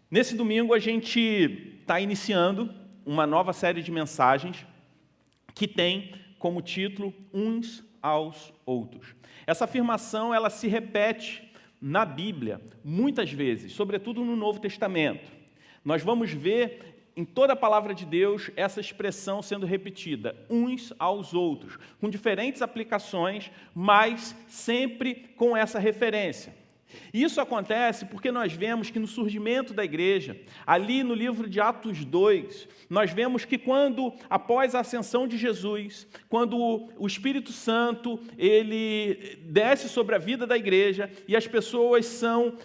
Nesse domingo a gente está iniciando uma nova série de mensagens que tem como título Uns aos Outros. Essa afirmação ela se repete na Bíblia muitas vezes, sobretudo no Novo Testamento. Nós vamos ver em toda a palavra de Deus essa expressão sendo repetida, uns aos outros, com diferentes aplicações, mas sempre com essa referência. Isso acontece porque nós vemos que no surgimento da igreja, ali no livro de Atos 2, nós vemos que quando, após a ascensão de Jesus, quando o Espírito Santo, ele desce sobre a vida da igreja e as pessoas são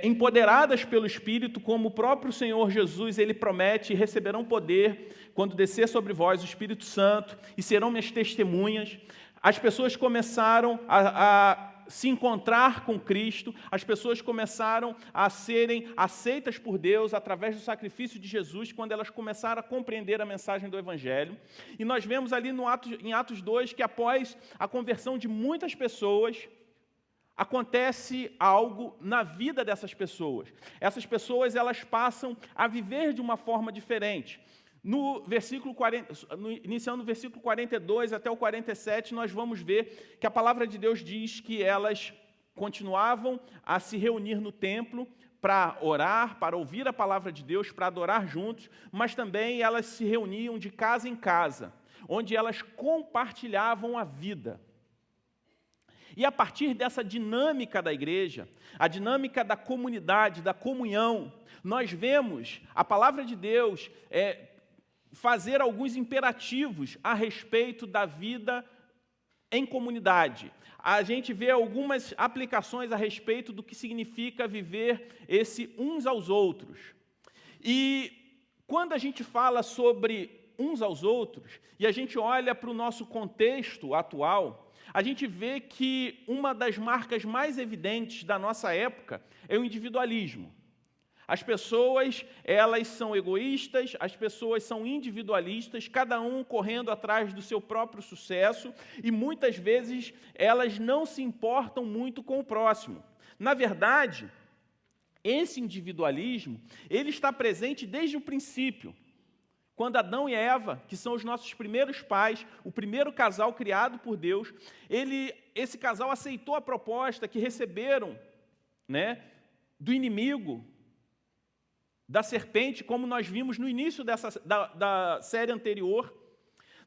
empoderadas pelo Espírito, como o próprio Senhor Jesus, ele promete, receberão poder quando descer sobre vós o Espírito Santo e serão minhas testemunhas. As pessoas começaram a se encontrar com Cristo, as pessoas começaram a serem aceitas por Deus através do sacrifício de Jesus, quando elas começaram a compreender a mensagem do Evangelho. E nós vemos ali em Atos 2 que após a conversão de muitas pessoas, acontece algo na vida dessas pessoas. Essas pessoas elas passam a viver de uma forma diferente. Iniciando no versículo 42 até o 47, nós vamos ver que a palavra de Deus diz que elas continuavam a se reunir no templo para orar, para ouvir a palavra de Deus, para adorar juntos, mas também elas se reuniam de casa em casa, onde elas compartilhavam a vida. E a partir dessa dinâmica da igreja, a dinâmica da comunidade, da comunhão, nós vemos a palavra de Deus fazer alguns imperativos a respeito da vida em comunidade. A gente vê algumas aplicações a respeito do que significa viver esse uns aos outros. E quando a gente fala sobre uns aos outros, e a gente olha para o nosso contexto atual, a gente vê que uma das marcas mais evidentes da nossa época é o individualismo. As pessoas, elas são egoístas, as pessoas são individualistas, cada um correndo atrás do seu próprio sucesso e muitas vezes elas não se importam muito com o próximo. Na verdade, esse individualismo, ele está presente desde o princípio. Quando Adão e Eva, que são os nossos primeiros pais, o primeiro casal criado por Deus, esse casal aceitou a proposta que receberam, do inimigo, da serpente, como nós vimos no início da série anterior.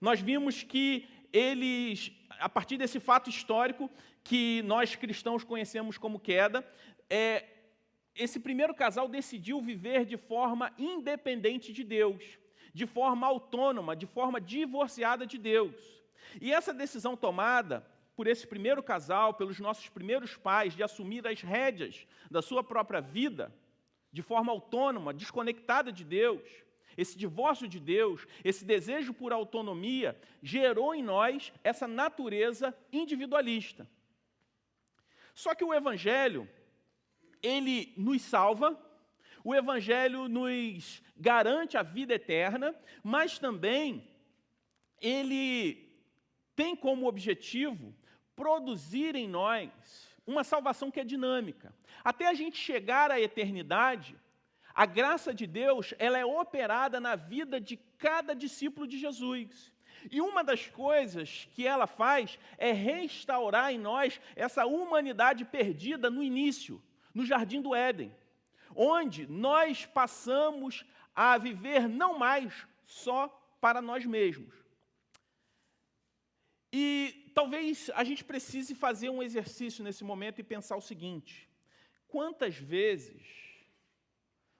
Nós vimos que eles, a partir desse fato histórico, que nós cristãos conhecemos como queda, esse primeiro casal decidiu viver de forma independente de Deus, de forma autônoma, de forma divorciada de Deus. E essa decisão tomada por esse primeiro casal, pelos nossos primeiros pais, de assumir as rédeas da sua própria vida, de forma autônoma, desconectada de Deus, esse divórcio de Deus, esse desejo por autonomia, gerou em nós essa natureza individualista. Só que o Evangelho, ele nos salva, o Evangelho nos garante a vida eterna, mas também ele tem como objetivo produzir em nós uma salvação que é dinâmica. Até a gente chegar à eternidade, a graça de Deus ela é operada na vida de cada discípulo de Jesus. E uma das coisas que ela faz é restaurar em nós essa humanidade perdida no início, no Jardim do Éden, onde nós passamos a viver não mais só para nós mesmos. E talvez a gente precise fazer um exercício nesse momento e pensar o seguinte: quantas vezes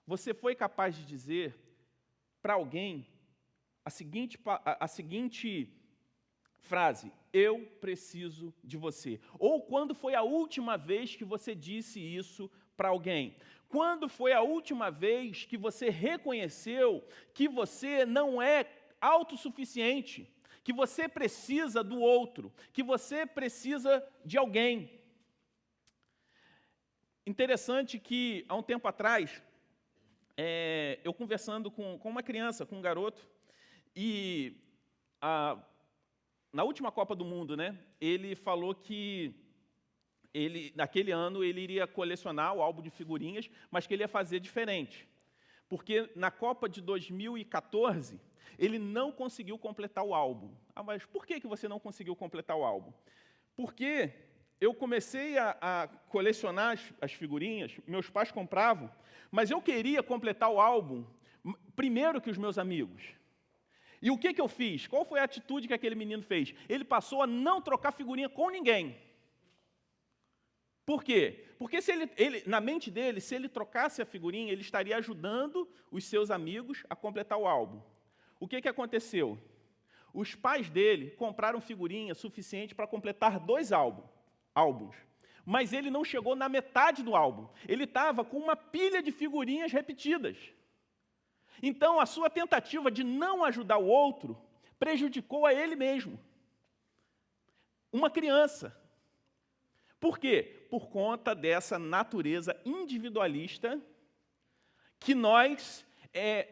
você foi capaz de dizer para alguém a seguinte frase: eu preciso de você? Ou quando foi a última vez que você disse isso para alguém? Quando foi a última vez que você reconheceu que você não é autossuficiente, que você precisa do outro, que você precisa de alguém? Interessante que, há um tempo atrás, eu conversando com uma criança, com um garoto, e na última Copa do Mundo, ele falou que naquele ano, ele iria colecionar o álbum de figurinhas, mas que ele ia fazer diferente. porque na Copa de 2014, ele não conseguiu completar o álbum. Ah, mas por que você não conseguiu completar o álbum? Porque eu comecei a colecionar as figurinhas, meus pais compravam, mas eu queria completar o álbum primeiro que os meus amigos. E o que eu fiz? Qual foi a atitude que aquele menino fez? Ele passou a não trocar figurinha com ninguém. Por quê? Porque na mente dele, se ele trocasse a figurinha, ele estaria ajudando os seus amigos a completar o álbum. O que aconteceu? Os pais dele compraram figurinha suficiente para completar 2 álbuns. Mas ele não chegou na metade do álbum. Ele estava com uma pilha de figurinhas repetidas. Então, a sua tentativa de não ajudar o outro prejudicou a ele mesmo. Uma criança. Por quê? Por conta dessa natureza individualista que nós,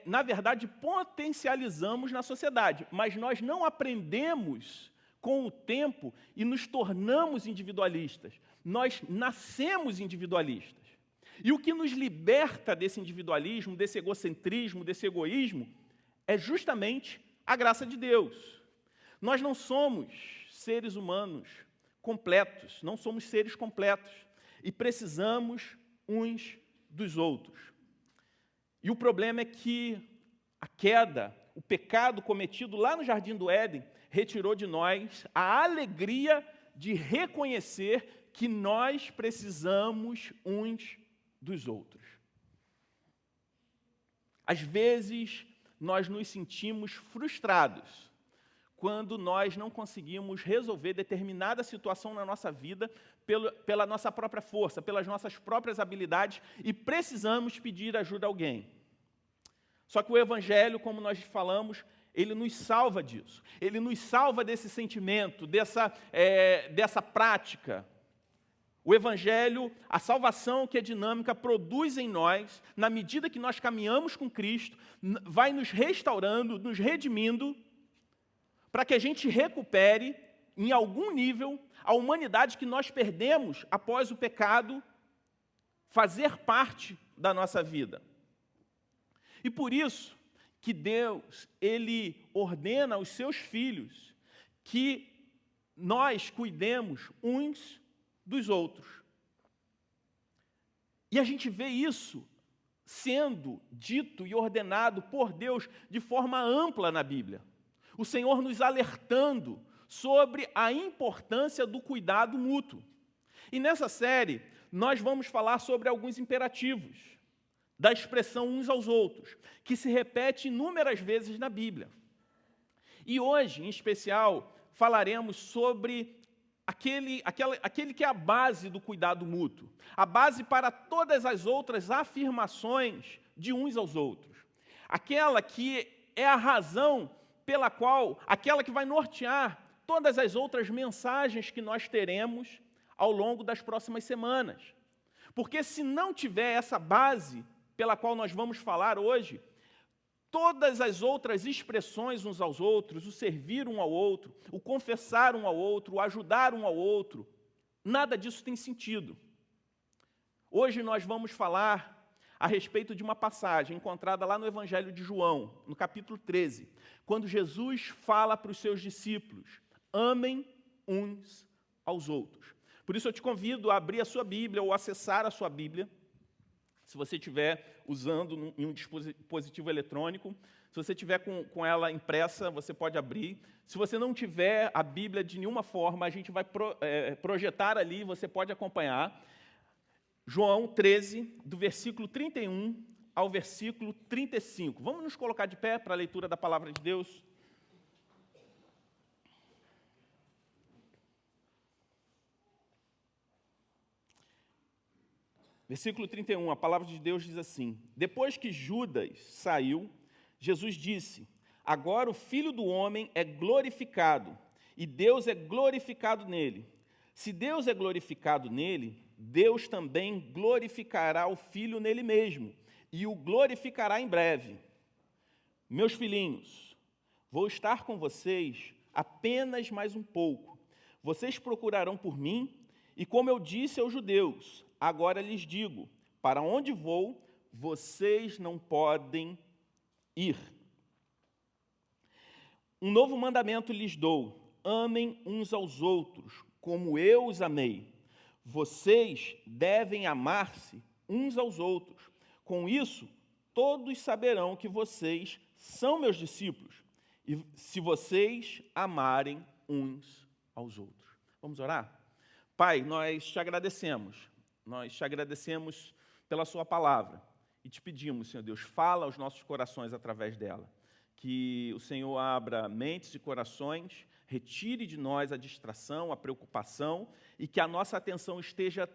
na verdade, potencializamos na sociedade, mas nós não aprendemos com o tempo e nos tornamos individualistas. Nós nascemos individualistas. E o que nos liberta desse individualismo, desse egocentrismo, desse egoísmo, é justamente a graça de Deus. Nós não somos seres humanos completos, não somos seres completos, e precisamos uns dos outros. E o problema é que a queda, o pecado cometido lá no Jardim do Éden, retirou de nós a alegria de reconhecer que nós precisamos uns dos outros. Às vezes, nós nos sentimos frustrados quando nós não conseguimos resolver determinada situação na nossa vida pela nossa própria força, pelas nossas próprias habilidades, e precisamos pedir ajuda a alguém. Só que o Evangelho, como nós falamos, ele nos salva disso. Ele nos salva desse sentimento, dessa prática. O Evangelho, a salvação que é dinâmica, produz em nós, na medida que nós caminhamos com Cristo, vai nos restaurando, nos redimindo, para que a gente recupere, em algum nível, a humanidade que nós perdemos após o pecado fazer parte da nossa vida. E por isso que Deus, Ele ordena aos seus filhos que nós cuidemos uns dos outros. E a gente vê isso sendo dito e ordenado por Deus de forma ampla na Bíblia. O Senhor nos alertando sobre a importância do cuidado mútuo. E nessa série, nós vamos falar sobre alguns imperativos da expressão uns aos outros, que se repete inúmeras vezes na Bíblia. E hoje, em especial, falaremos sobre aquele que é a base do cuidado mútuo, a base para todas as outras afirmações de uns aos outros, aquela que é a razão pela qual, aquela que vai nortear todas as outras mensagens que nós teremos ao longo das próximas semanas. Porque se não tiver essa base pela qual nós vamos falar hoje, todas as outras expressões uns aos outros, o servir um ao outro, o confessar um ao outro, o ajudar um ao outro, nada disso tem sentido. Hoje nós vamos falar a respeito de uma passagem encontrada lá no Evangelho de João, no capítulo 13, quando Jesus fala para os seus discípulos: amem uns aos outros. Por isso eu te convido a abrir a sua Bíblia ou acessar a sua Bíblia, se você estiver usando em um dispositivo eletrônico. Se você estiver com ela impressa, você pode abrir. Se você não tiver a Bíblia de nenhuma forma, a gente vai projetar ali, você pode acompanhar. João 13, do versículo 31 ao versículo 35. Vamos nos colocar de pé para a leitura da palavra de Deus? Versículo 31, a palavra de Deus diz assim: depois que Judas saiu, Jesus disse: agora o Filho do Homem é glorificado, e Deus é glorificado nele. Se Deus é glorificado nele, Deus também glorificará o Filho nele mesmo, e o glorificará em breve. Meus filhinhos, vou estar com vocês apenas mais um pouco. Vocês procurarão por mim, e como eu disse aos judeus, agora lhes digo: para onde vou, vocês não podem ir. Um novo mandamento lhes dou: amem uns aos outros, como eu os amei. Vocês devem amar-se uns aos outros. Com isso, todos saberão que vocês são meus discípulos, e se vocês amarem uns aos outros. Vamos orar? Pai, nós te agradecemos pela sua palavra, e te pedimos, Senhor Deus, fala aos nossos corações através dela, que o Senhor abra mentes e corações, retire de nós a distração, a preocupação, e que a nossa atenção esteja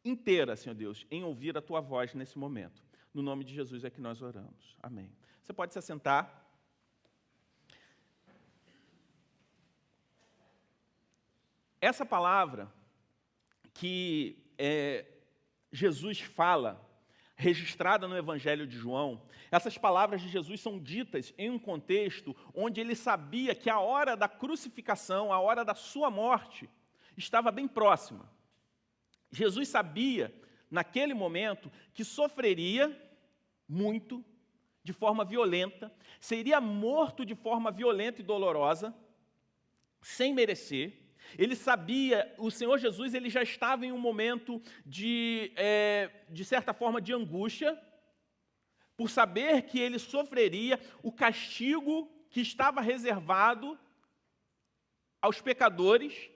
inteira, Senhor Deus, em ouvir a tua voz nesse momento. No nome de Jesus é que nós oramos. Amém. Você pode se assentar. Essa palavra que Jesus fala, registrada no Evangelho de João, essas palavras de Jesus são ditas em um contexto onde ele sabia que a hora da crucificação, a hora da sua morte, estava bem próxima. Jesus sabia, naquele momento, que sofreria muito, de forma violenta, seria morto de forma violenta e dolorosa, sem merecer. Ele sabia, o Senhor Jesus, ele já estava em um momento de certa forma, de angústia, por saber que ele sofreria o castigo que estava reservado aos pecadores,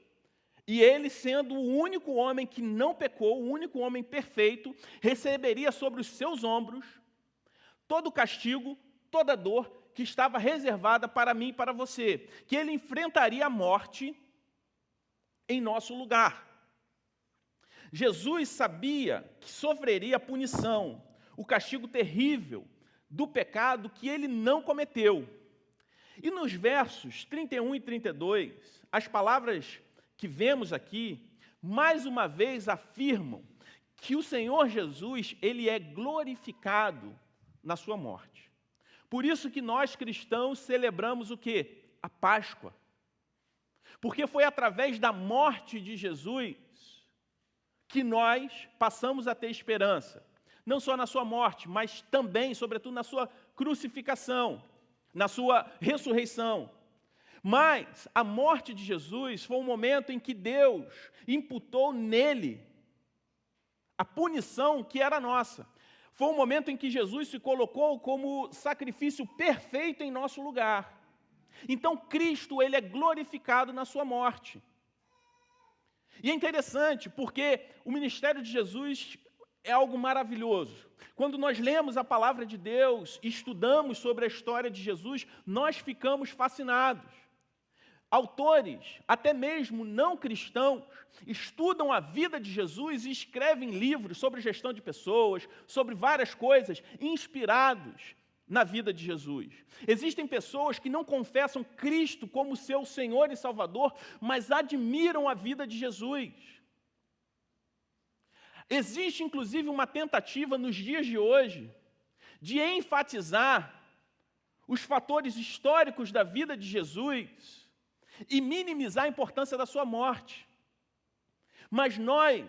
e ele, sendo o único homem que não pecou, o único homem perfeito, receberia sobre os seus ombros todo o castigo, toda a dor que estava reservada para mim e para você, que ele enfrentaria a morte em nosso lugar. Jesus sabia que sofreria a punição, o castigo terrível do pecado que ele não cometeu. E nos versos 31 e 32, as palavras que vemos aqui, mais uma vez afirmam que o Senhor Jesus, ele é glorificado na sua morte. Por isso que nós cristãos celebramos o quê? A Páscoa. Porque foi através da morte de Jesus que nós passamos a ter esperança. Não só na sua morte, mas também, sobretudo, na sua crucificação, na sua ressurreição. Mas a morte de Jesus foi um momento em que Deus imputou nele a punição que era nossa. Foi um momento em que Jesus se colocou como sacrifício perfeito em nosso lugar. Então, Cristo, ele é glorificado na sua morte. E é interessante, porque o ministério de Jesus é algo maravilhoso. Quando nós lemos a palavra de Deus, estudamos sobre a história de Jesus, nós ficamos fascinados. Autores, até mesmo não cristãos, estudam a vida de Jesus e escrevem livros sobre gestão de pessoas, sobre várias coisas, inspirados na vida de Jesus. Existem pessoas que não confessam Cristo como seu Senhor e Salvador, mas admiram a vida de Jesus. Existe, inclusive, uma tentativa nos dias de hoje de enfatizar os fatores históricos da vida de Jesus e minimizar a importância da sua morte. Mas nós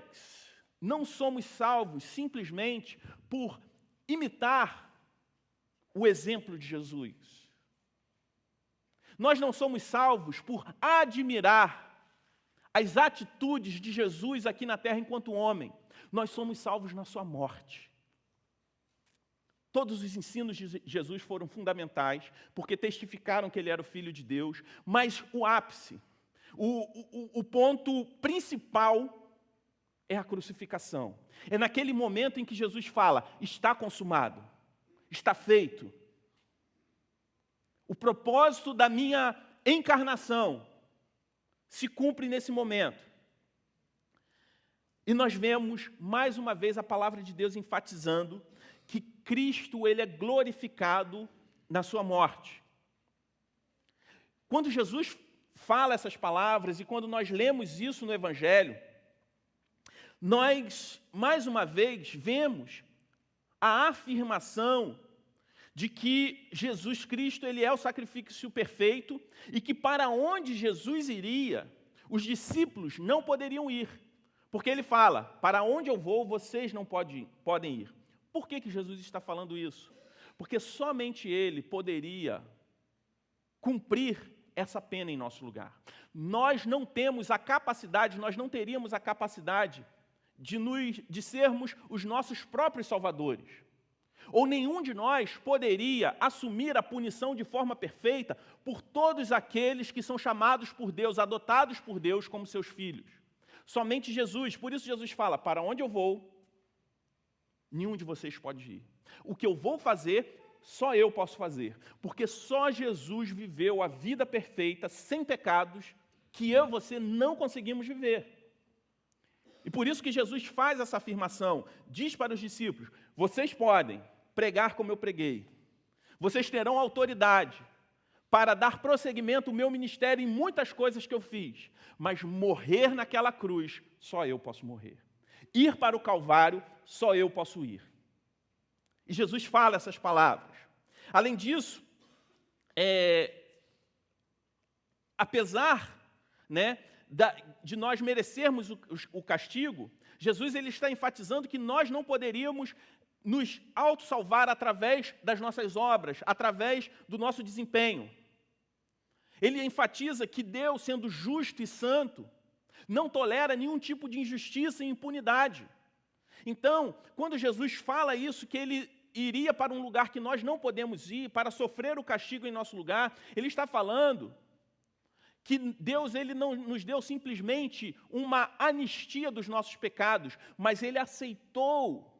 não somos salvos simplesmente por imitar o exemplo de Jesus. Nós não somos salvos por admirar as atitudes de Jesus aqui na terra enquanto homem. Nós somos salvos na sua morte. Todos os ensinos de Jesus foram fundamentais, porque testificaram que ele era o Filho de Deus, mas o ápice, o ponto principal é a crucificação. É naquele momento em que Jesus fala, está consumado, está feito. O propósito da minha encarnação se cumpre nesse momento. E nós vemos, mais uma vez, a palavra de Deus enfatizando que Cristo, ele é glorificado na sua morte. Quando Jesus fala essas palavras e quando nós lemos isso no Evangelho, nós, mais uma vez, vemos a afirmação de que Jesus Cristo, ele é o sacrifício perfeito e que para onde Jesus iria, os discípulos não poderiam ir. Porque ele fala, para onde eu vou, vocês não podem ir. Por que Jesus está falando isso? Porque somente Ele poderia cumprir essa pena em nosso lugar. Nós não temos a capacidade, nós não teríamos a capacidade de sermos os nossos próprios salvadores. Ou nenhum de nós poderia assumir a punição de forma perfeita por todos aqueles que são chamados por Deus, adotados por Deus como seus filhos. Somente Jesus. Por isso Jesus fala, para onde eu vou, nenhum de vocês pode ir. O que eu vou fazer, só eu posso fazer. Porque só Jesus viveu a vida perfeita, sem pecados, que eu e você não conseguimos viver. E por isso que Jesus faz essa afirmação, diz para os discípulos, vocês podem pregar como eu preguei, vocês terão autoridade para dar prosseguimento ao meu ministério em muitas coisas que eu fiz, mas morrer naquela cruz, só eu posso morrer. Ir para o Calvário, só eu posso ir. E Jesus fala essas palavras. Além disso, apesar, de nós merecermos o castigo, Jesus ele está enfatizando que nós não poderíamos nos autossalvar através das nossas obras, através do nosso desempenho. Ele enfatiza que Deus, sendo justo e santo, não tolera nenhum tipo de injustiça e impunidade. Então, quando Jesus fala isso, que Ele iria para um lugar que nós não podemos ir, para sofrer o castigo em nosso lugar, Ele está falando que Deus ele não nos deu simplesmente uma anistia dos nossos pecados, mas Ele aceitou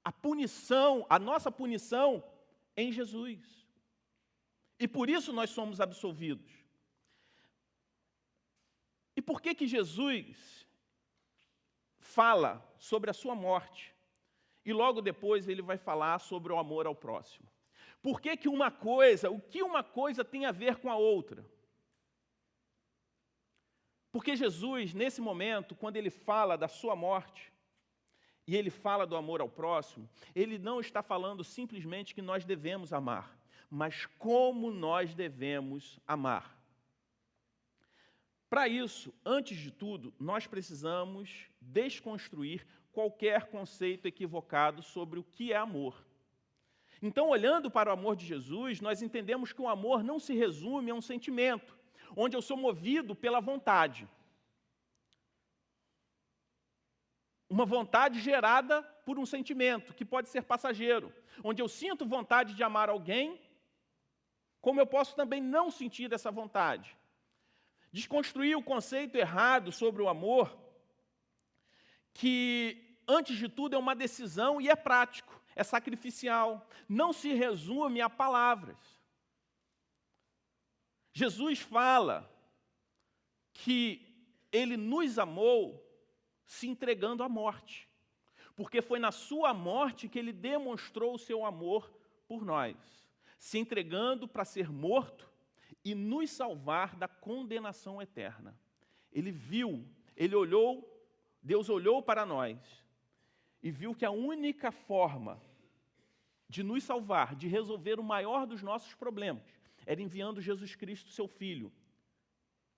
a punição, a nossa punição em Jesus. E por isso nós somos absolvidos. E por que Jesus fala sobre a sua morte? E logo depois ele vai falar sobre o amor ao próximo. Por que o que uma coisa tem a ver com a outra? Porque Jesus, nesse momento, quando ele fala da sua morte, e ele fala do amor ao próximo, ele não está falando simplesmente que nós devemos amar, mas como nós devemos amar. Para isso, antes de tudo, nós precisamos desconstruir qualquer conceito equivocado sobre o que é amor. Então, olhando para o amor de Jesus, nós entendemos que o amor não se resume a um sentimento, onde eu sou movido pela vontade. Uma vontade gerada por um sentimento, que pode ser passageiro, onde eu sinto vontade de amar alguém, como eu posso também não sentir essa vontade. Desconstruir o conceito errado sobre o amor, que, antes de tudo, é uma decisão e é prático, é sacrificial, não se resume a palavras. Jesus fala que Ele nos amou se entregando à morte, porque foi na sua morte que Ele demonstrou o seu amor por nós, se entregando para ser morto e nos salvar da condenação eterna. Ele viu, Deus olhou para nós e viu que a única forma de nos salvar, de resolver o maior dos nossos problemas, era enviando Jesus Cristo, seu Filho,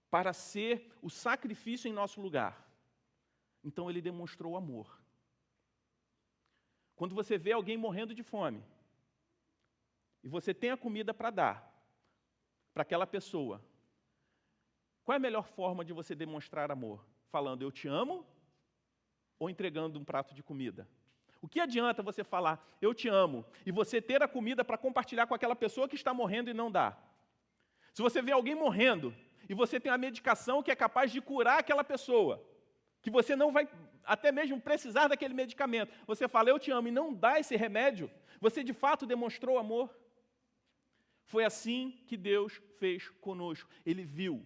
para ser o sacrifício em nosso lugar. Então Ele demonstrou amor. Quando você vê alguém morrendo de fome, e você tem a comida para dar para aquela pessoa, qual é a melhor forma de você demonstrar amor? Falando, eu te amo, ou entregando um prato de comida? O que adianta você falar, eu te amo, e você ter a comida para compartilhar com aquela pessoa que está morrendo e não dá? Se você vê alguém morrendo, e você tem a medicação que é capaz de curar aquela pessoa, que você não vai até mesmo precisar daquele medicamento, você fala, eu te amo, e não dá esse remédio, você de fato demonstrou amor? Foi assim que Deus fez conosco. Ele viu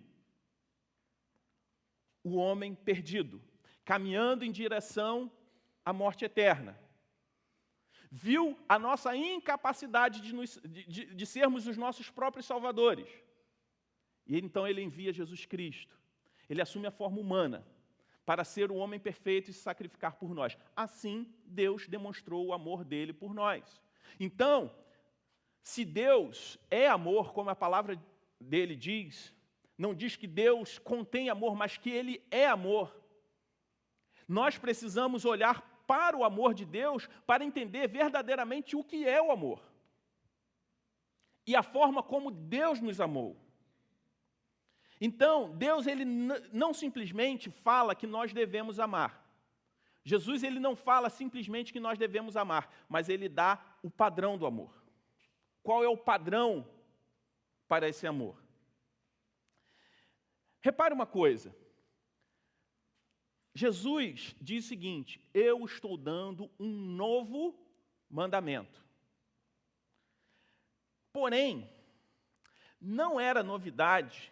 o homem perdido, caminhando em direção à morte eterna. Viu a nossa incapacidade de sermos os nossos próprios salvadores. E então Ele envia Jesus Cristo. Ele assume a forma humana para ser o homem perfeito e se sacrificar por nós. Assim, Deus demonstrou o amor dele por nós. Então, se Deus é amor, como a palavra dele diz, não diz que Deus contém amor, mas que Ele é amor, nós precisamos olhar para o amor de Deus para entender verdadeiramente o que é o amor. E a forma como Deus nos amou. Então, Deus ele não simplesmente fala que nós devemos amar. Jesus ele não fala simplesmente que nós devemos amar, mas ele dá o padrão do amor. Qual é o padrão para esse amor? Repare uma coisa. Jesus diz o seguinte: eu estou dando um novo mandamento. Porém, não era novidade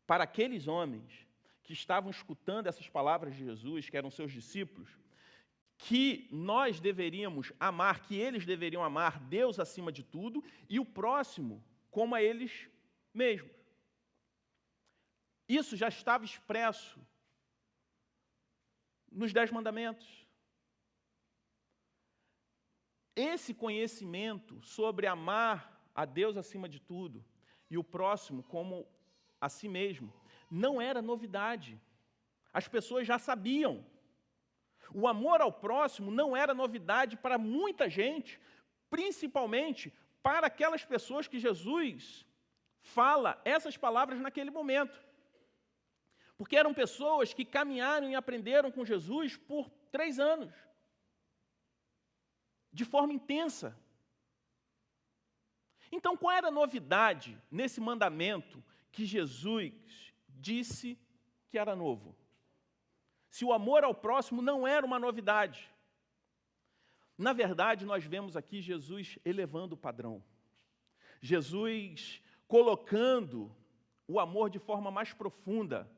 para aqueles homens que estavam escutando essas palavras de Jesus, que eram seus discípulos, que nós deveríamos amar, que eles deveriam amar Deus acima de tudo e o próximo como a eles mesmos. Isso já estava expresso nos 10 mandamentos. Esse conhecimento sobre amar a Deus acima de tudo e o próximo como a si mesmo não era novidade. As pessoas já sabiam. O amor ao próximo não era novidade para muita gente, principalmente para aquelas pessoas que Jesus fala essas palavras naquele momento. Porque eram pessoas que caminharam e aprenderam com Jesus por 3 anos. De forma intensa. Então, qual era a novidade nesse mandamento que Jesus disse que era novo? Se o amor ao próximo não era uma novidade. Na verdade, nós vemos aqui Jesus elevando o padrão. Jesus colocando o amor de forma mais profunda.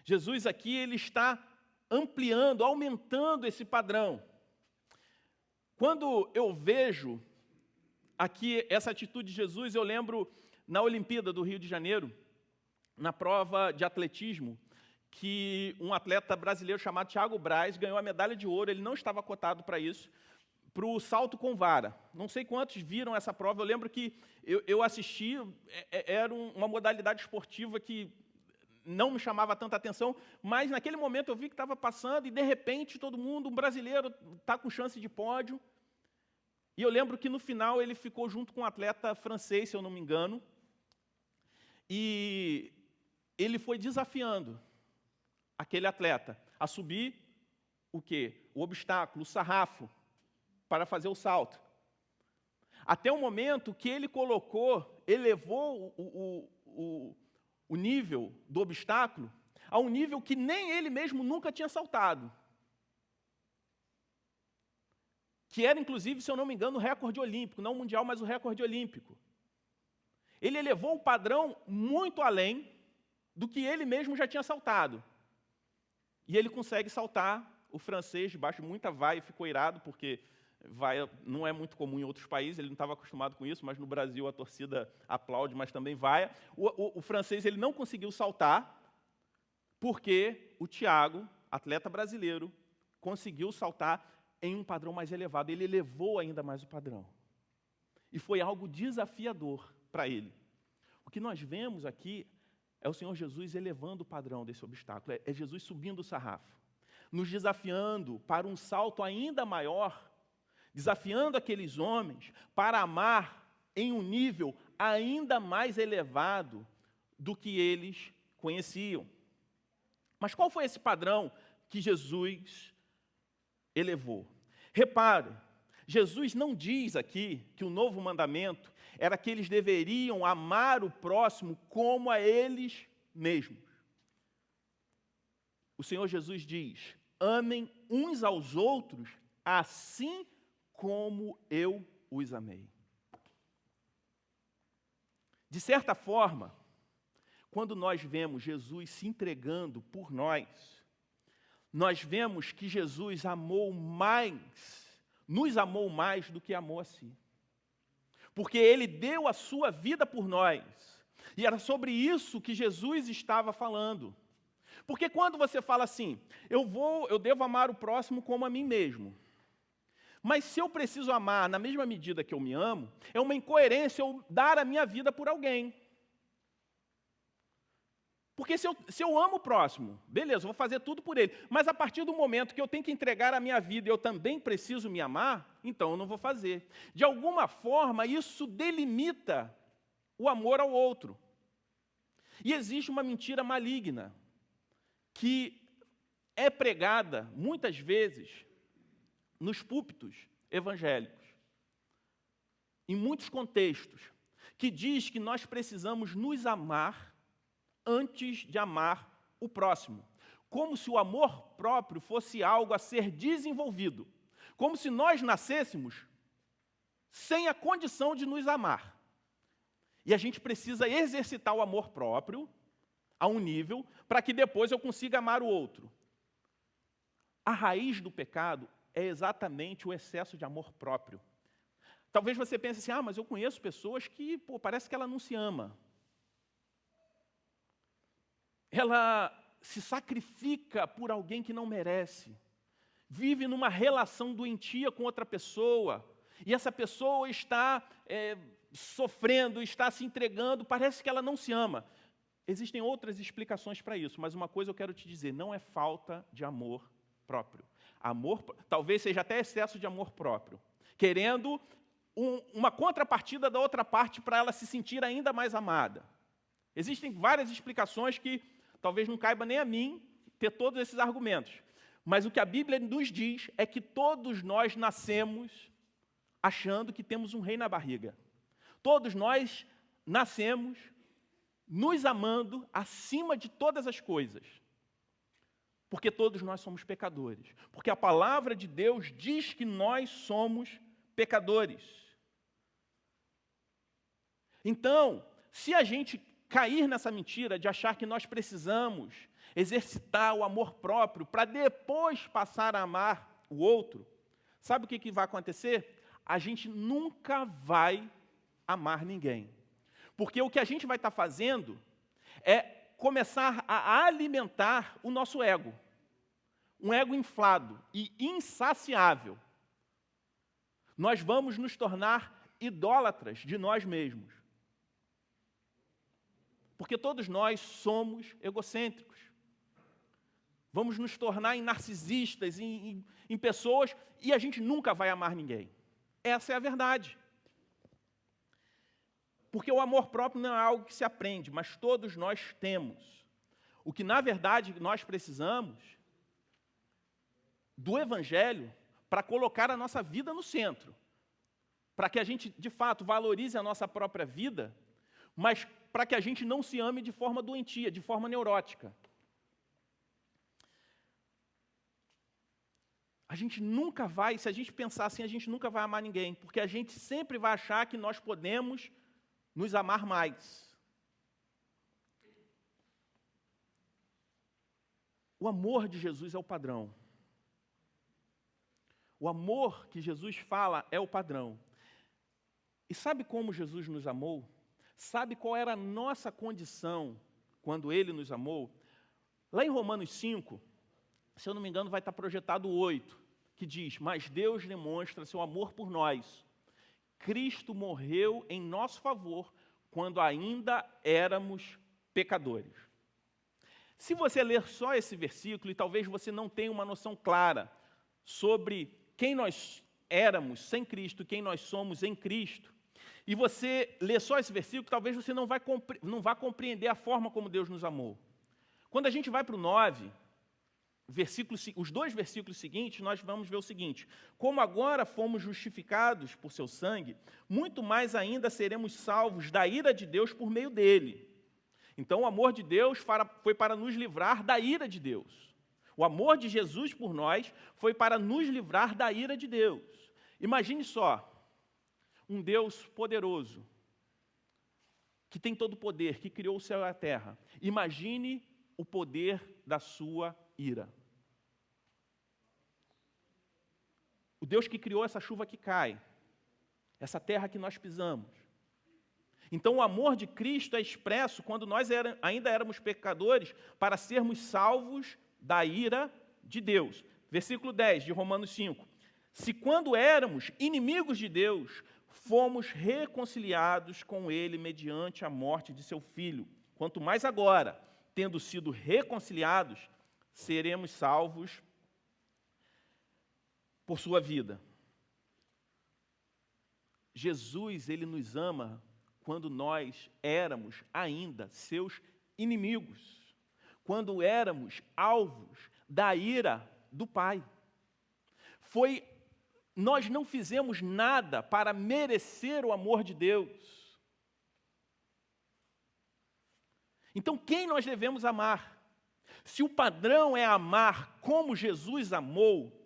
Jesus aqui, ele está ampliando, aumentando esse padrão. Quando eu vejo aqui essa atitude de Jesus, eu lembro na Olimpíada do Rio de Janeiro, na prova de atletismo, que um atleta brasileiro chamado Thiago Braz ganhou a medalha de ouro, ele não estava cotado para isso, para o salto com vara. Não sei quantos viram essa prova, eu lembro que eu assisti, era uma modalidade esportiva que não me chamava tanta atenção, mas naquele momento eu vi que estava passando e, de repente, todo mundo, um brasileiro, está com chance de pódio. E eu lembro que, no final, ele ficou junto com um atleta francês, se eu não me engano, e ele foi desafiando aquele atleta a subir o quê? O obstáculo, o sarrafo, para fazer o salto. Até o momento que ele elevou o nível do obstáculo a um nível que nem ele mesmo nunca tinha saltado. Que era, inclusive, se eu não me engano, o recorde olímpico, não o mundial, mas o recorde olímpico. Ele elevou o padrão muito além do que ele mesmo já tinha saltado. E ele consegue saltar, o francês, debaixo de muita vaia, ficou irado, porque vaia não é muito comum em outros países, ele não estava acostumado com isso, mas no Brasil a torcida aplaude, mas também vaia. O francês ele não conseguiu saltar, porque o Thiago, atleta brasileiro, conseguiu saltar em um padrão mais elevado. Ele elevou ainda mais o padrão. E foi algo desafiador para ele. O que nós vemos aqui é o Senhor Jesus elevando o padrão desse obstáculo, é Jesus subindo o sarrafo, nos desafiando para um salto ainda maior, desafiando aqueles homens para amar em um nível ainda mais elevado do que eles conheciam. Mas qual foi esse padrão que Jesus elevou? Repare, Jesus não diz aqui que o novo mandamento era que eles deveriam amar o próximo como a eles mesmos. O Senhor Jesus diz: amem uns aos outros assim como eu os amei. De certa forma, quando nós vemos Jesus se entregando por nós, nós vemos que Jesus nos amou mais do que amou a si. Porque Ele deu a sua vida por nós. E era sobre isso que Jesus estava falando. Porque quando você fala assim, eu devo amar o próximo como a mim mesmo. Mas se eu preciso amar na mesma medida que eu me amo, é uma incoerência eu dar a minha vida por alguém. Porque se eu amo o próximo, beleza, eu vou fazer tudo por ele. Mas a partir do momento que eu tenho que entregar a minha vida e eu também preciso me amar, então eu não vou fazer. De alguma forma, isso delimita o amor ao outro. E existe uma mentira maligna que é pregada, muitas vezes, nos púlpitos evangélicos, em muitos contextos, que diz que nós precisamos nos amar antes de amar o próximo. Como se o amor próprio fosse algo a ser desenvolvido. Como se nós nascêssemos sem a condição de nos amar. E a gente precisa exercitar o amor próprio a um nível para que depois eu consiga amar o outro. A raiz do pecado é exatamente o excesso de amor próprio. Talvez você pense assim, mas eu conheço pessoas que, parece que ela não se ama. Ela se sacrifica por alguém que não merece. Vive numa relação doentia com outra pessoa. E essa pessoa está sofrendo, está se entregando, parece que ela não se ama. Existem outras explicações para isso, mas uma coisa eu quero te dizer, não é falta de amor próprio. Talvez seja até excesso de amor próprio. Querendo uma contrapartida da outra parte para ela se sentir ainda mais amada. Existem várias explicações que talvez não caiba nem a mim ter todos esses argumentos. Mas o que a Bíblia nos diz é que todos nós nascemos achando que temos um rei na barriga. Todos nós nascemos nos amando acima de todas as coisas. Porque todos nós somos pecadores. Porque a palavra de Deus diz que nós somos pecadores. Então, se a gente cair nessa mentira de achar que nós precisamos exercitar o amor próprio para depois passar a amar o outro, sabe o que vai acontecer? A gente nunca vai amar ninguém. Porque o que a gente vai estar fazendo é começar a alimentar o nosso ego. Um ego inflado e insaciável. Nós vamos nos tornar idólatras de nós mesmos. Porque todos nós somos egocêntricos. Vamos nos tornar em narcisistas, em pessoas, e a gente nunca vai amar ninguém. Essa é a verdade. Porque o amor próprio não é algo que se aprende, mas todos nós temos. O que, na verdade, nós precisamos do Evangelho para colocar a nossa vida no centro. Para que a gente, de fato, valorize a nossa própria vida, mas para que a gente não se ame de forma doentia, de forma neurótica. A gente nunca vai, se a gente pensar assim, a gente nunca vai amar ninguém, porque a gente sempre vai achar que nós podemos nos amar mais. O amor de Jesus é o padrão. O amor que Jesus fala é o padrão. E sabe como Jesus nos amou? Sabe qual era a nossa condição quando Ele nos amou? Lá em Romanos 5, se eu não me engano, vai estar projetado 8, que diz, mas Deus demonstra seu amor por nós. Cristo morreu em nosso favor quando ainda éramos pecadores. Se você ler só esse versículo, e talvez você não tenha uma noção clara sobre quem nós éramos sem Cristo, quem nós somos em Cristo, e você ler só esse versículo, talvez você não vá compreender a forma como Deus nos amou. Quando a gente vai para o 9, os 2 versículos seguintes, nós vamos ver o seguinte, como agora fomos justificados por seu sangue, muito mais ainda seremos salvos da ira de Deus por meio dele. Então o amor de Deus foi para nos livrar da ira de Deus. O amor de Jesus por nós foi para nos livrar da ira de Deus. Imagine só, um Deus poderoso, que tem todo o poder, que criou o céu e a terra. Imagine o poder da sua ira. O Deus que criou essa chuva que cai, essa terra que nós pisamos. Então o amor de Cristo é expresso quando nós ainda éramos pecadores para sermos salvos da ira de Deus. Versículo 10 de Romanos 5. Se quando éramos inimigos de Deus, fomos reconciliados com Ele mediante a morte de seu Filho. Quanto mais agora, tendo sido reconciliados, seremos salvos por sua vida. Jesus, ele nos ama quando nós éramos ainda seus inimigos, quando éramos alvos da ira do Pai. Nós não fizemos nada para merecer o amor de Deus. Então, quem nós devemos amar? Se o padrão é amar como Jesus amou,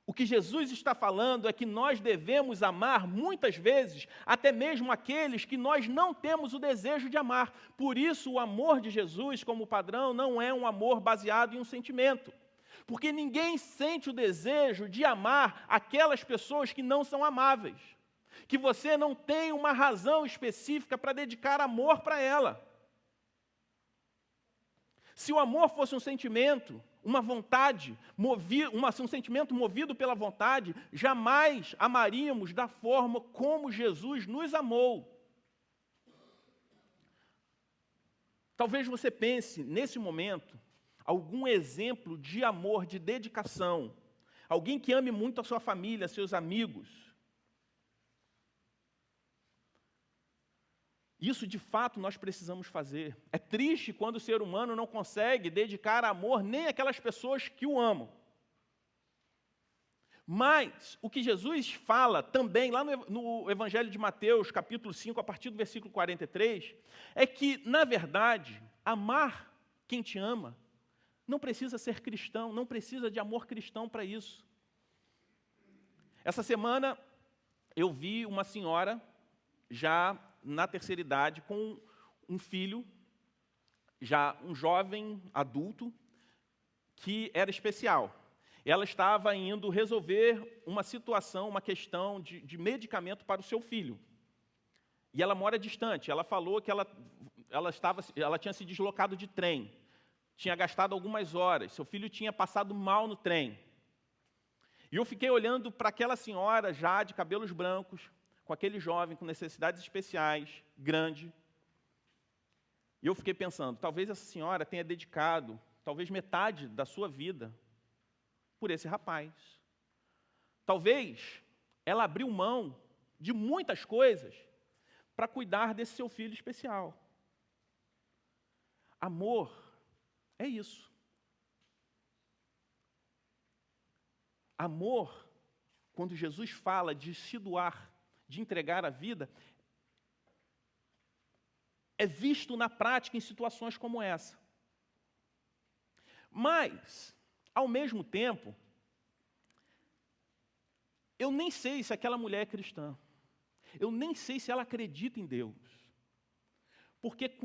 o que Jesus está falando é que nós devemos amar, muitas vezes, até mesmo aqueles que nós não temos o desejo de amar. Por isso, o amor de Jesus, como padrão, não é um amor baseado em um sentimento. Porque ninguém sente o desejo de amar aquelas pessoas que não são amáveis. Que você não tem uma razão específica para dedicar amor para ela. Se o amor fosse um sentimento, uma vontade, um sentimento movido pela vontade, jamais amaríamos da forma como Jesus nos amou. Talvez você pense, nesse momento, algum exemplo de amor, de dedicação. Alguém que ame muito a sua família, seus amigos. Isso, de fato, nós precisamos fazer. É triste quando o ser humano não consegue dedicar amor nem àquelas pessoas que o amam. Mas o que Jesus fala também, lá no Evangelho de Mateus, capítulo 5, a partir do versículo 43, é que, na verdade, amar quem te ama não precisa ser cristão, não precisa de amor cristão para isso. Essa semana eu vi uma senhora já na terceira idade, com um filho, já um jovem adulto, que era especial. Ela estava indo resolver uma situação, uma questão de medicamento para o seu filho. E ela mora distante. Ela falou que ela tinha se deslocado de trem, tinha gastado algumas horas, seu filho tinha passado mal no trem. E eu fiquei olhando para aquela senhora já de cabelos brancos, com aquele jovem com necessidades especiais, grande. E eu fiquei pensando, talvez essa senhora tenha dedicado, talvez metade da sua vida, por esse rapaz. Talvez ela abriu mão de muitas coisas para cuidar desse seu filho especial. Amor é isso. Amor, quando Jesus fala de se doar, de entregar a vida, é visto na prática em situações como essa. Mas, ao mesmo tempo, eu nem sei se aquela mulher é cristã. Eu nem sei se ela acredita em Deus. Porque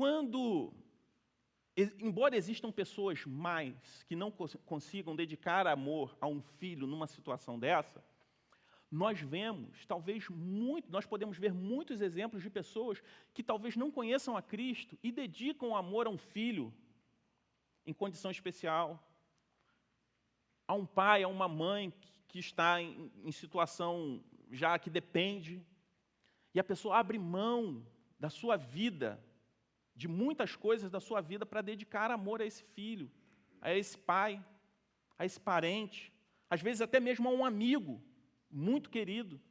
embora existam pessoas mais que não consigam dedicar amor a um filho numa situação dessa, nós podemos ver muitos exemplos de pessoas que talvez não conheçam a Cristo e dedicam amor a um filho em condição especial, a um pai, a uma mãe que está em situação já que depende, e a pessoa abre mão da sua vida, de muitas coisas da sua vida, para dedicar amor a esse filho, a esse pai, a esse parente, às vezes até mesmo a um amigo muito querido.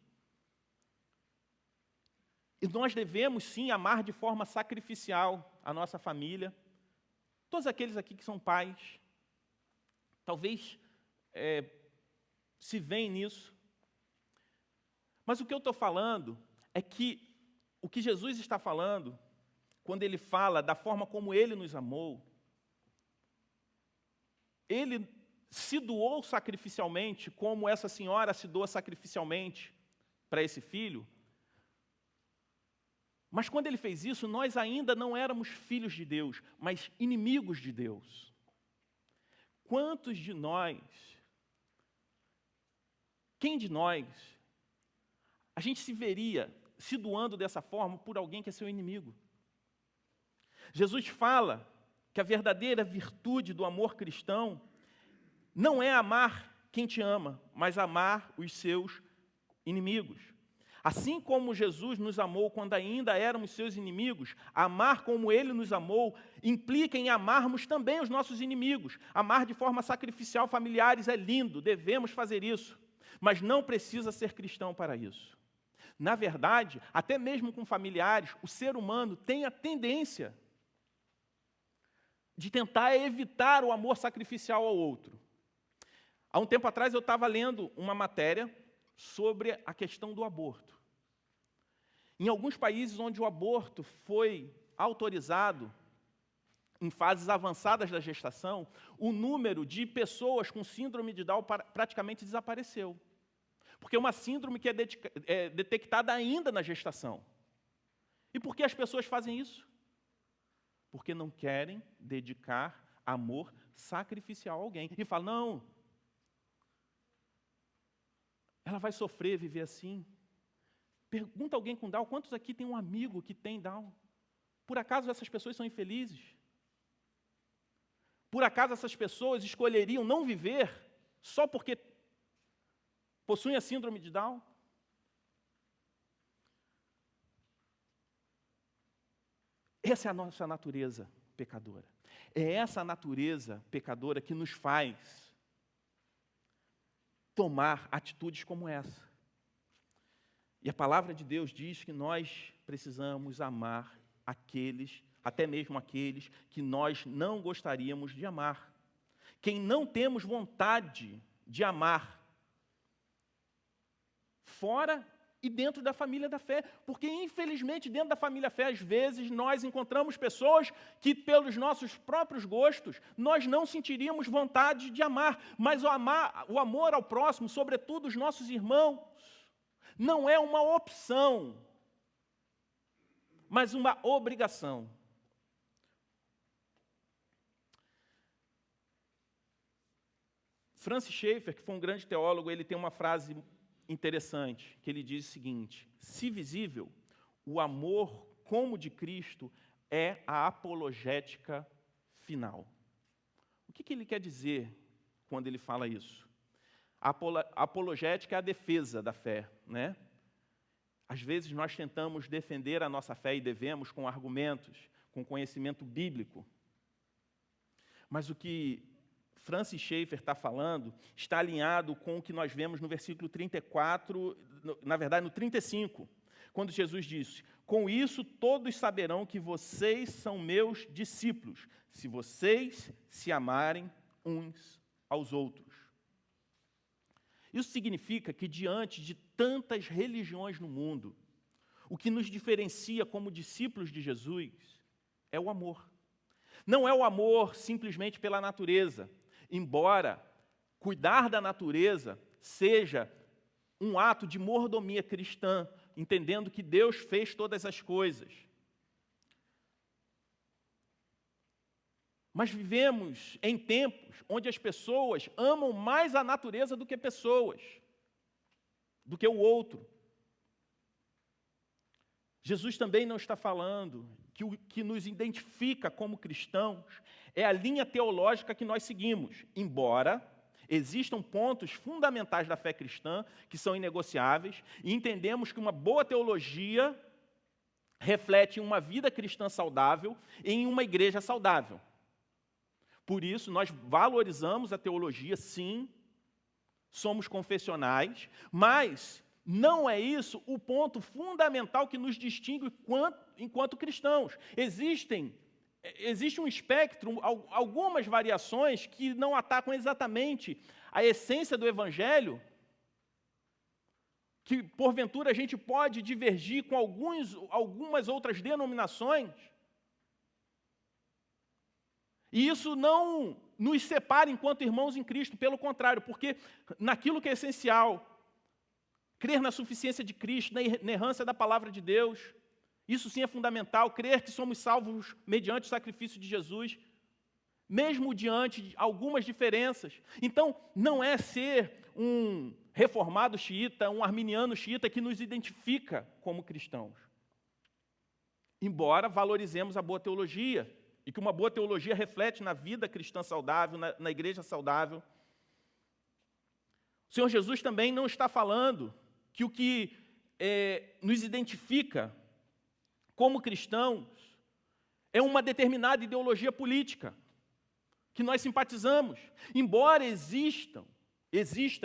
E nós devemos, sim, amar de forma sacrificial a nossa família. Todos aqueles aqui que são pais, talvez se veem nisso. Mas o que eu estou falando é que o que Jesus está falando, quando Ele fala da forma como Ele nos amou, Ele se doou sacrificialmente, como essa senhora se doa sacrificialmente para esse filho. Mas quando Ele fez isso, nós ainda não éramos filhos de Deus, mas inimigos de Deus. Quantos de nós, quem de nós, a gente se veria se doando dessa forma por alguém que é seu inimigo? Jesus fala que a verdadeira virtude do amor cristão não é amar quem te ama, mas amar os seus inimigos. Assim como Jesus nos amou quando ainda éramos seus inimigos, amar como Ele nos amou implica em amarmos também os nossos inimigos. Amar de forma sacrificial familiares é lindo, devemos fazer isso, mas não precisa ser cristão para isso. Na verdade, até mesmo com familiares, o ser humano tem a tendência de tentar evitar o amor sacrificial ao outro. Há um tempo atrás eu estava lendo uma matéria sobre a questão do aborto. Em alguns países onde o aborto foi autorizado, em fases avançadas da gestação, o número de pessoas com síndrome de Down praticamente desapareceu. Porque é uma síndrome que é detectada ainda na gestação. E por que as pessoas fazem isso? Porque não querem dedicar amor sacrificial a alguém. E falam, não, ela vai sofrer, viver assim. Pergunta a alguém com Down, quantos aqui tem um amigo que tem Down? Por acaso essas pessoas são infelizes? Por acaso essas pessoas escolheriam não viver só porque possuem a síndrome de Down? Essa é a nossa natureza pecadora. É essa natureza pecadora que nos faz tomar atitudes como essa. E a palavra de Deus diz que nós precisamos amar aqueles, até mesmo aqueles que nós não gostaríamos de amar. Quem não temos vontade de amar, fora e dentro da família da fé. Porque, infelizmente, dentro da família da fé, às vezes, nós encontramos pessoas que, pelos nossos próprios gostos, nós não sentiríamos vontade de amar. Mas o amor ao próximo, sobretudo os nossos irmãos, não é uma opção, mas uma obrigação. Francis Schaeffer, que foi um grande teólogo, ele tem uma frase interessante, que ele diz o seguinte: se visível, o amor como de Cristo é a apologética final. O que ele quer dizer quando ele fala isso? A apologética é a defesa da fé, né? Às vezes nós tentamos defender a nossa fé e devemos com argumentos, com conhecimento bíblico. Mas o que Francis Schaeffer está falando está alinhado com o que nós vemos no versículo 34, na verdade no 35, quando Jesus disse: com isso todos saberão que vocês são meus discípulos, se vocês se amarem uns aos outros. Isso significa que, diante de tantas religiões no mundo, o que nos diferencia como discípulos de Jesus é o amor. Não é o amor simplesmente pela natureza, embora cuidar da natureza seja um ato de mordomia cristã, entendendo que Deus fez todas as coisas. Mas vivemos em tempos onde as pessoas amam mais a natureza do que pessoas, do que o outro. Jesus também não está falando que o que nos identifica como cristãos é a linha teológica que nós seguimos, embora existam pontos fundamentais da fé cristã que são inegociáveis, e entendemos que uma boa teologia reflete uma vida cristã saudável em uma igreja saudável. Por isso, nós valorizamos a teologia, sim, somos confessionais, mas não é isso o ponto fundamental que nos distingue enquanto cristãos. Existe um espectro, algumas variações que não atacam exatamente a essência do Evangelho, que porventura a gente pode divergir com algumas outras denominações. E isso não nos separa enquanto irmãos em Cristo, pelo contrário, porque naquilo que é essencial, crer na suficiência de Cristo, na inerrância da palavra de Deus, isso sim é fundamental, crer que somos salvos mediante o sacrifício de Jesus, mesmo diante de algumas diferenças. Então, não é ser um reformado xiita, um arminiano xiita que nos identifica como cristãos. Embora valorizemos a boa teologia, e que uma boa teologia reflete na vida cristã saudável, na igreja saudável. O Senhor Jesus também não está falando que o que nos identifica como cristãos é uma determinada ideologia política que nós simpatizamos. Embora exista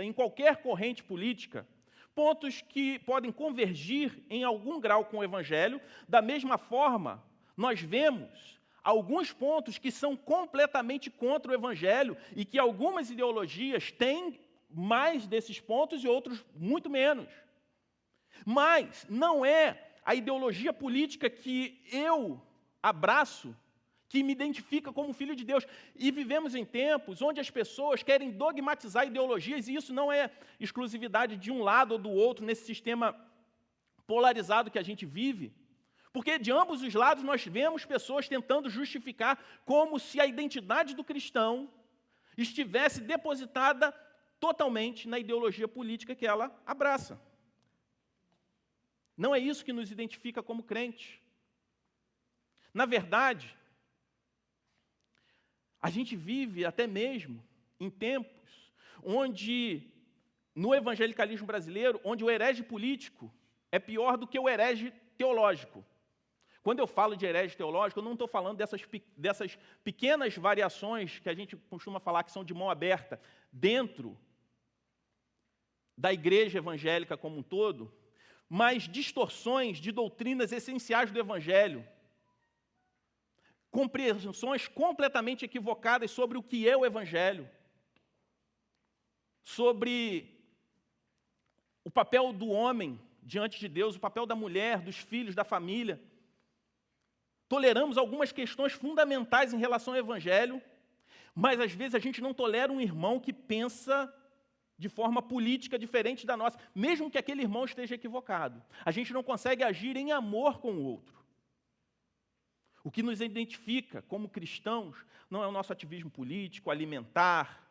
em qualquer corrente política pontos que podem convergir em algum grau com o Evangelho, da mesma forma, nós vemos alguns pontos que são completamente contra o Evangelho e que algumas ideologias têm mais desses pontos e outros muito menos. Mas não é a ideologia política que eu abraço que me identifica como filho de Deus. E vivemos em tempos onde as pessoas querem dogmatizar ideologias, e isso não é exclusividade de um lado ou do outro nesse sistema polarizado que a gente vive. Porque de ambos os lados nós vemos pessoas tentando justificar como se a identidade do cristão estivesse depositada totalmente na ideologia política que ela abraça. Não é isso que nos identifica como crentes. Na verdade, a gente vive até mesmo em tempos onde, no evangelicalismo brasileiro, onde o herege político é pior do que o herege teológico. Quando eu falo de herege teológico, eu não estou falando dessas pequenas variações que a gente costuma falar que são de mão aberta dentro da igreja evangélica como um todo, mas distorções de doutrinas essenciais do Evangelho, compreensões completamente equivocadas sobre o que é o Evangelho, sobre o papel do homem diante de Deus, o papel da mulher, dos filhos, da família. Toleramos algumas questões fundamentais em relação ao Evangelho, mas às vezes a gente não tolera um irmão que pensa de forma política diferente da nossa, mesmo que aquele irmão esteja equivocado. A gente não consegue agir em amor com o outro. O que nos identifica como cristãos não é o nosso ativismo político, alimentar,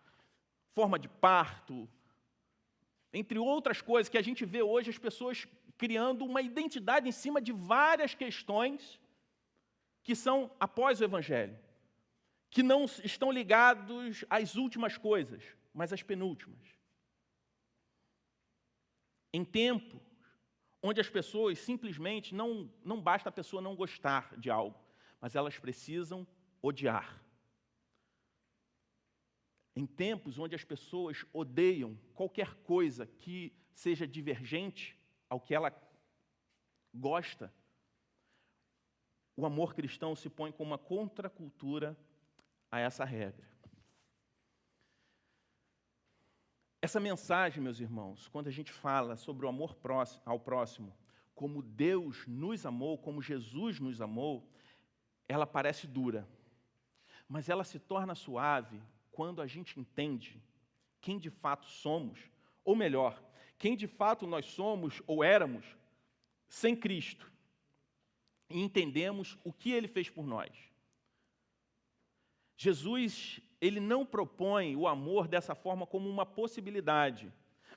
forma de parto, entre outras coisas que a gente vê hoje as pessoas criando uma identidade em cima de várias questões que são após o Evangelho, que não estão ligados às últimas coisas, mas às penúltimas. Em tempos onde as pessoas simplesmente não basta a pessoa não gostar de algo, mas elas precisam odiar. Em tempos onde as pessoas odeiam qualquer coisa que seja divergente ao que ela gosta, o amor cristão se põe como uma contracultura a essa regra. Essa mensagem, meus irmãos, quando a gente fala sobre o amor ao próximo, como Deus nos amou, como Jesus nos amou, ela parece dura, mas ela se torna suave quando a gente entende quem de fato somos, ou melhor, quem de fato nós somos ou éramos sem Cristo, e entendemos o que Ele fez por nós. Jesus, Ele não propõe o amor dessa forma como uma possibilidade,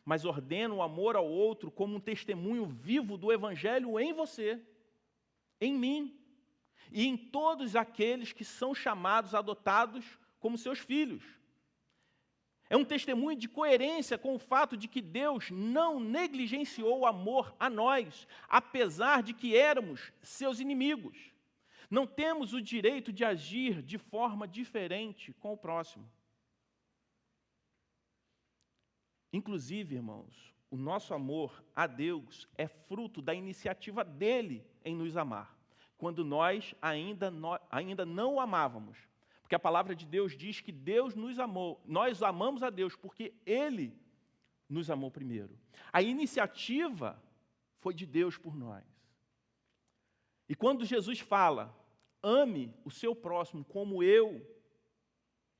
mas ordena o amor ao outro como um testemunho vivo do Evangelho em você, em mim, e em todos aqueles que são chamados, adotados como seus filhos. É um testemunho de coerência com o fato de que Deus não negligenciou o amor a nós, apesar de que éramos seus inimigos. Não temos o direito de agir de forma diferente com o próximo. Inclusive, irmãos, o nosso amor a Deus é fruto da iniciativa dele em nos amar, quando nós ainda não o amávamos. Porque a palavra de Deus diz que Deus nos amou, nós amamos a Deus porque Ele nos amou primeiro. A iniciativa foi de Deus por nós. E quando Jesus fala, ame o seu próximo como eu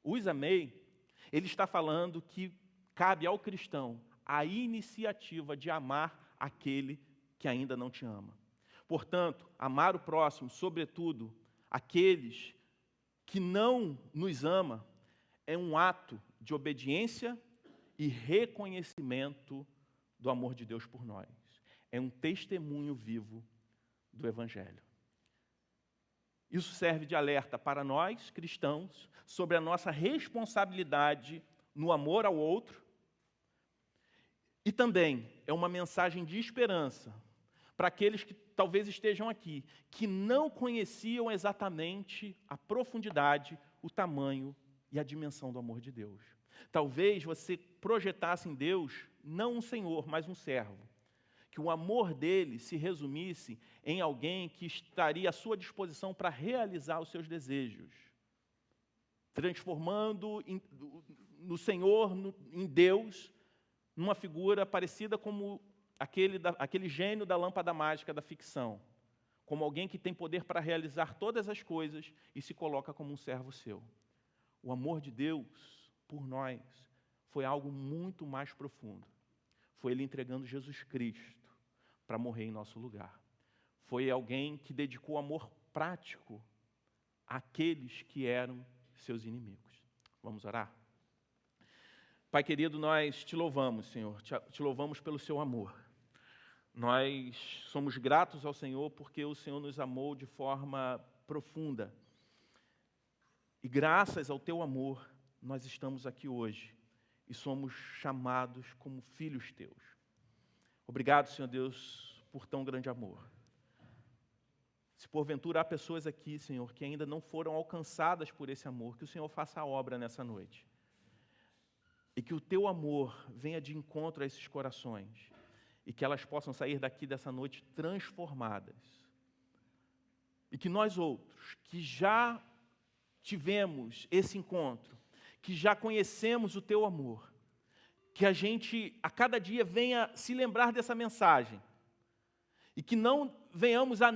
os amei, Ele está falando que cabe ao cristão a iniciativa de amar aquele que ainda não te ama. Portanto, amar o próximo, sobretudo aqueles que não nos ama, é um ato de obediência e reconhecimento do amor de Deus por nós. É um testemunho vivo do Evangelho. Isso serve de alerta para nós, cristãos, sobre a nossa responsabilidade no amor ao outro. E também é uma mensagem de esperança para aqueles que talvez estejam aqui, que não conheciam exatamente a profundidade, o tamanho e a dimensão do amor de Deus. Talvez você projetasse em Deus não um senhor, mas um servo. Que o amor dele se resumisse em alguém que estaria à sua disposição para realizar os seus desejos, transformando no Senhor, em Deus, numa figura parecida como aquele gênio da lâmpada mágica da ficção, como alguém que tem poder para realizar todas as coisas e se coloca como um servo seu. O amor de Deus por nós foi algo muito mais profundo. Foi Ele entregando Jesus Cristo para morrer em nosso lugar. Foi alguém que dedicou amor prático àqueles que eram seus inimigos. Vamos orar? Pai querido, nós te louvamos, Senhor, te louvamos pelo seu amor. Nós somos gratos ao Senhor porque o Senhor nos amou de forma profunda. E graças ao teu amor, nós estamos aqui hoje e somos chamados como filhos teus. Obrigado, Senhor Deus, por tão grande amor. Se porventura há pessoas aqui, Senhor, que ainda não foram alcançadas por esse amor, que o Senhor faça a obra nessa noite. E que o teu amor venha de encontro a esses corações. E que elas possam sair daqui dessa noite transformadas. E que nós outros, que já tivemos esse encontro, que já conhecemos o teu amor, que a gente a cada dia venha se lembrar dessa mensagem. E que não venhamos a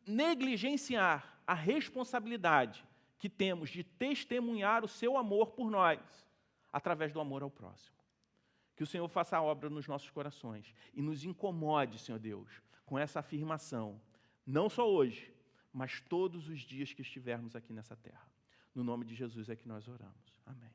negligenciar a responsabilidade que temos de testemunhar o seu amor por nós, através do amor ao próximo. Que o Senhor faça a obra nos nossos corações e nos incomode, Senhor Deus, com essa afirmação, não só hoje, mas todos os dias que estivermos aqui nessa terra. No nome de Jesus é que nós oramos. Amém.